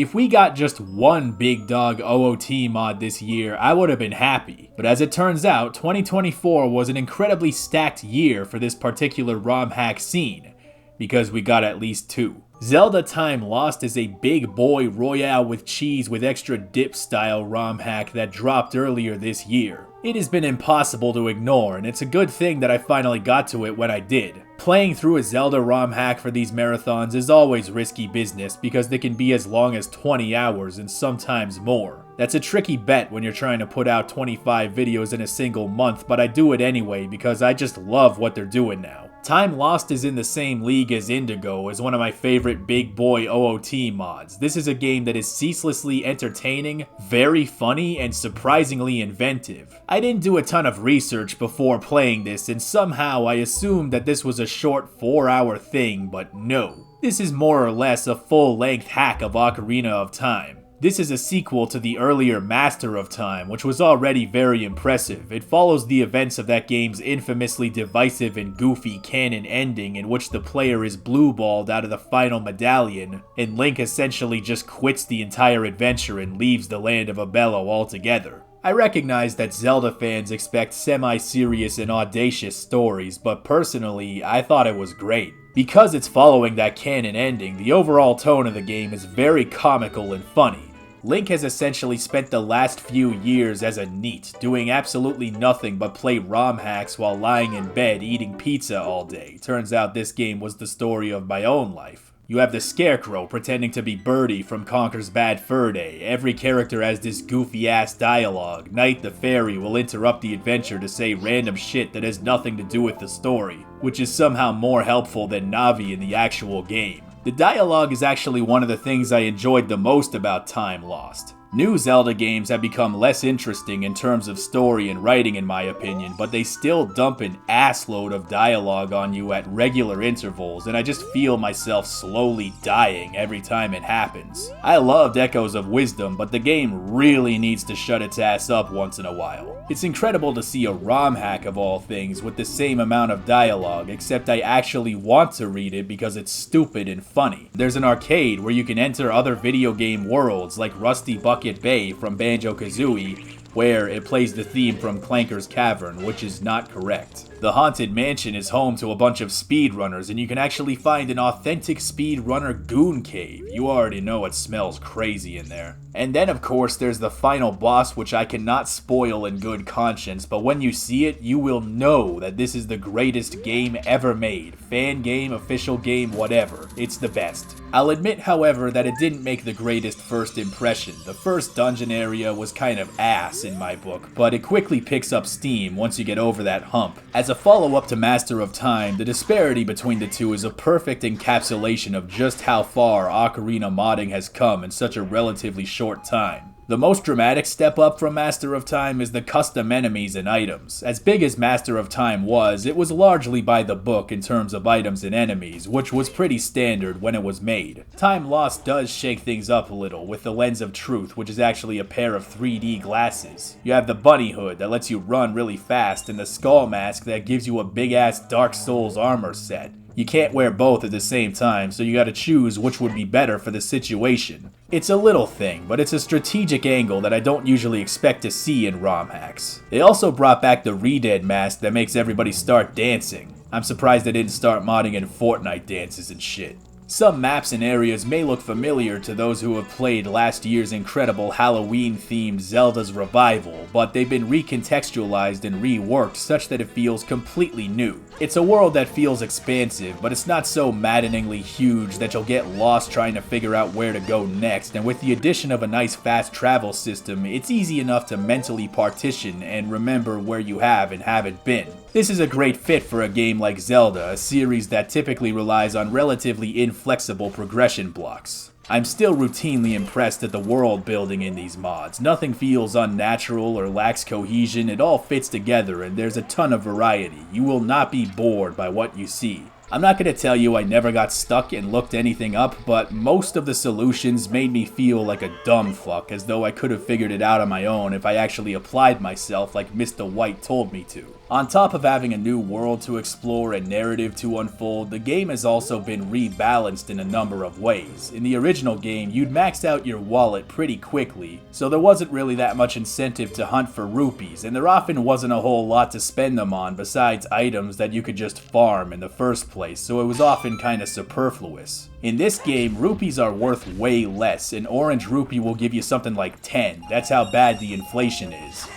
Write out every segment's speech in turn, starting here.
If we got just one big dog OOT mod this year, I would have been happy. But as it turns out, 2024 was an incredibly stacked year for this particular ROM hack scene, because we got at least two. Zelda Time Lost is a big boy Royale with cheese with extra dip style ROM hack that dropped earlier this year. It has been impossible to ignore, and it's a good thing that I finally got to it when I did. Playing through a Zelda ROM hack for these marathons is always risky business because they can be as long as 20 hours and sometimes more. That's a tricky bet when you're trying to put out 25 videos in a single month, but I do it anyway because I just love what they're doing now. Time Lost is in the same league as Indigo as one of my favorite big boy OOT mods. This is a game that is ceaselessly entertaining, very funny, and surprisingly inventive. I didn't do a ton of research before playing this, and somehow I assumed that this was a short 4-hour thing, but no. This is more or less a full-length hack of Ocarina of Time. This is a sequel to the earlier Master of Time, which was already very impressive. It follows the events of that game's infamously divisive and goofy canon ending in which the player is blue-balled out of the final medallion, and Link essentially just quits the entire adventure and leaves the land of Abello altogether. I recognize that Zelda fans expect semi-serious and audacious stories, but personally, I thought it was great. Because it's following that canon ending, the overall tone of the game is very comical and funny. Link has essentially spent the last few years as a NEET, doing absolutely nothing but play ROM hacks while lying in bed eating pizza all day. Turns out this game was the story of my own life. You have the Scarecrow pretending to be Birdie from Conker's Bad Fur Day. Every character has this goofy ass dialogue. Knight the Fairy will interrupt the adventure to say random shit that has nothing to do with the story, which is somehow more helpful than Navi in the actual game. The dialogue is actually one of the things I enjoyed the most about Time Lost. New Zelda games have become less interesting in terms of story and writing in my opinion, but they still dump an assload of dialogue on you at regular intervals, and I just feel myself slowly dying every time it happens. I loved Echoes of Wisdom, but the game really needs to shut its ass up once in a while. It's incredible to see a ROM hack of all things with the same amount of dialogue, except I actually want to read it because it's stupid and funny. There's an arcade where you can enter other video game worlds like Rusty Bucket Bay from Banjo-Kazooie, where it plays the theme from Clanker's Cavern, which is not correct. The Haunted Mansion is home to a bunch of speedrunners, and you can actually find an authentic speedrunner goon cave. You already know it smells crazy in there. And then of course there's the final boss, which I cannot spoil in good conscience, but when you see it, you will know that this is the greatest game ever made. Fan game, official game, whatever. It's the best. I'll admit, however, that it didn't make the greatest first impression. The first dungeon area was kind of ass in my book, but it quickly picks up steam once you get over that hump. As a follow-up to Master of Time, the disparity between the two is a perfect encapsulation of just how far Ocarina modding has come in such a relatively short time. The most dramatic step up from Master of Time is the custom enemies and items. As big as Master of Time was, it was largely by the book in terms of items and enemies, which was pretty standard when it was made. Time Lost does shake things up a little with the Lens of Truth, which is actually a pair of 3D glasses. You have the bunny hood that lets you run really fast, and the skull mask that gives you a big ass Dark Souls armor set. You can't wear both at the same time, so you gotta choose which would be better for the situation. It's a little thing, but it's a strategic angle that I don't usually expect to see in ROM hacks. They also brought back the Re-Dead mask that makes everybody start dancing. I'm surprised they didn't start modding in Fortnite dances and shit. Some maps and areas may look familiar to those who have played last year's incredible Halloween-themed Zelda's Revival, but they've been recontextualized and reworked such that it feels completely new. It's a world that feels expansive, but it's not so maddeningly huge that you'll get lost trying to figure out where to go next, and with the addition of a nice fast travel system, it's easy enough to mentally partition and remember where you have and haven't been. This is a great fit for a game like Zelda, a series that typically relies on relatively inflexible progression blocks. I'm still routinely impressed at the world building in these mods. Nothing feels unnatural or lacks cohesion, it all fits together and there's a ton of variety. You will not be bored by what you see. I'm not going to tell you I never got stuck and looked anything up, but most of the solutions made me feel like a dumb fuck, as though I could have figured it out on my own if I actually applied myself like Mr. White told me to. On top of having a new world to explore and narrative to unfold, the game has also been rebalanced in a number of ways. In the original game, you'd max out your wallet pretty quickly, so there wasn't really that much incentive to hunt for rupees, and there often wasn't a whole lot to spend them on besides items that you could just farm in the first place, so it was often kinda superfluous. In this game, rupees are worth way less. An orange rupee will give you something like 10. That's how bad the inflation is.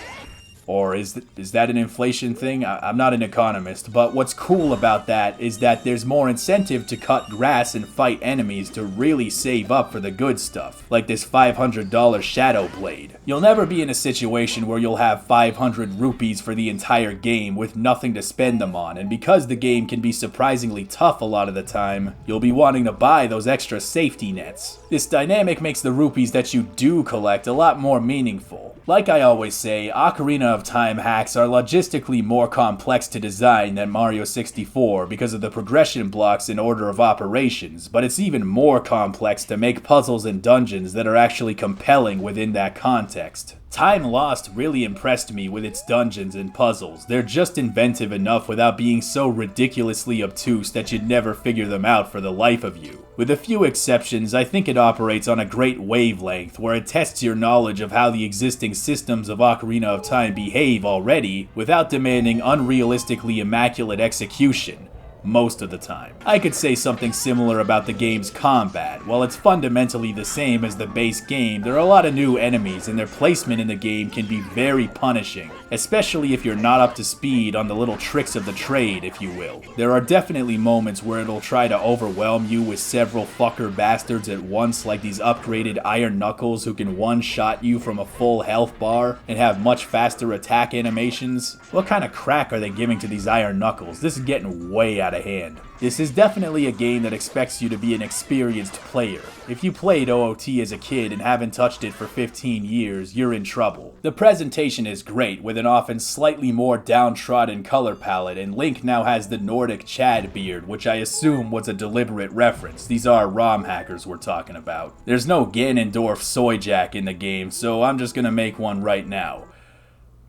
Or is that an inflation thing? I'm not an economist, but what's cool about that is that there's more incentive to cut grass and fight enemies to really save up for the good stuff, like this $500 Shadow Blade. You'll never be in a situation where you'll have 500 rupees for the entire game with nothing to spend them on, and because the game can be surprisingly tough a lot of the time, you'll be wanting to buy those extra safety nets. This dynamic makes the rupees that you do collect a lot more meaningful. Like I always say, Ocarina of Time hacks are logistically more complex to design than Mario 64 because of the progression blocks in order of operations, but it's even more complex to make puzzles and dungeons that are actually compelling within that context. Time Lost really impressed me with its dungeons and puzzles. They're just inventive enough without being so ridiculously obtuse that you'd never figure them out for the life of you. With a few exceptions, I think it operates on a great wavelength, where it tests your knowledge of how the existing systems of Ocarina of Time behave already, without demanding unrealistically immaculate execution. Most of the time. I could say something similar about the game's combat. While it's fundamentally the same as the base game, there are a lot of new enemies and their placement in the game can be very punishing, especially if you're not up to speed on the little tricks of the trade, if you will. There are definitely moments where it'll try to overwhelm you with several fucker bastards at once, like these upgraded Iron Knuckles who can one-shot you from a full health bar and have much faster attack animations. What kind of crack are they giving to these Iron Knuckles? This is getting way out of hand. This is definitely a game that expects you to be an experienced player. If you played OOT as a kid and haven't touched it for 15 years, you're in trouble. The presentation is great, with an often slightly more downtrodden color palette, and Link now has the Nordic Chad beard, which I assume was a deliberate reference. These are ROM hackers we're talking about. There's no Ganondorf soy jack in the game, so I'm just gonna make one right now.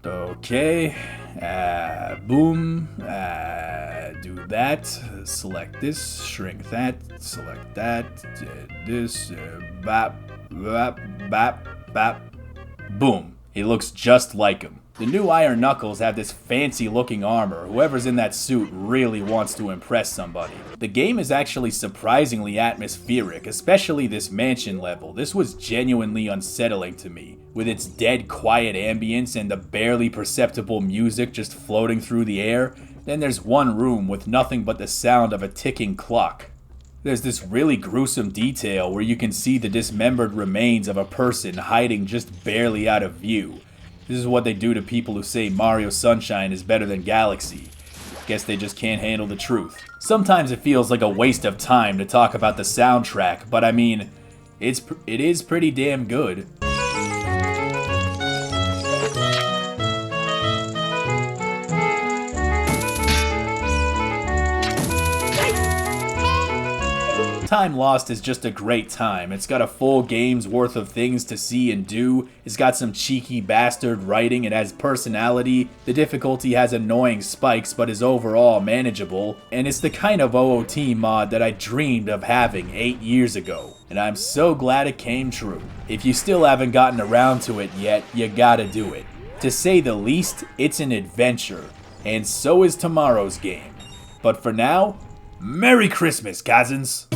Okay, boom, do that, select this, shrink that, select that, this, bap, bap, bap, bap, boom. He looks just like him. The new Iron Knuckles have this fancy looking armor. Whoever's in that suit really wants to impress somebody. The game is actually surprisingly atmospheric, especially this mansion level. This was genuinely unsettling to me, with its dead quiet ambience and the barely perceptible music just floating through the air. Then there's one room with nothing but the sound of a ticking clock. There's this really gruesome detail where you can see the dismembered remains of a person hiding just barely out of view. This is what they do to people who say Mario Sunshine is better than Galaxy. Guess they just can't handle the truth. Sometimes it feels like a waste of time to talk about the soundtrack, but I mean, it is pretty damn good. Time Lost is just a great time. It's got a full game's worth of things to see and do. It's got some cheeky bastard writing. It has personality. The difficulty has annoying spikes but is overall manageable. And it's the kind of OOT mod that I dreamed of having 8 years ago. And I'm so glad it came true. If you still haven't gotten around to it yet, you gotta do it. To say the least, it's an adventure. And so is tomorrow's game. But for now, Merry Christmas, cousins!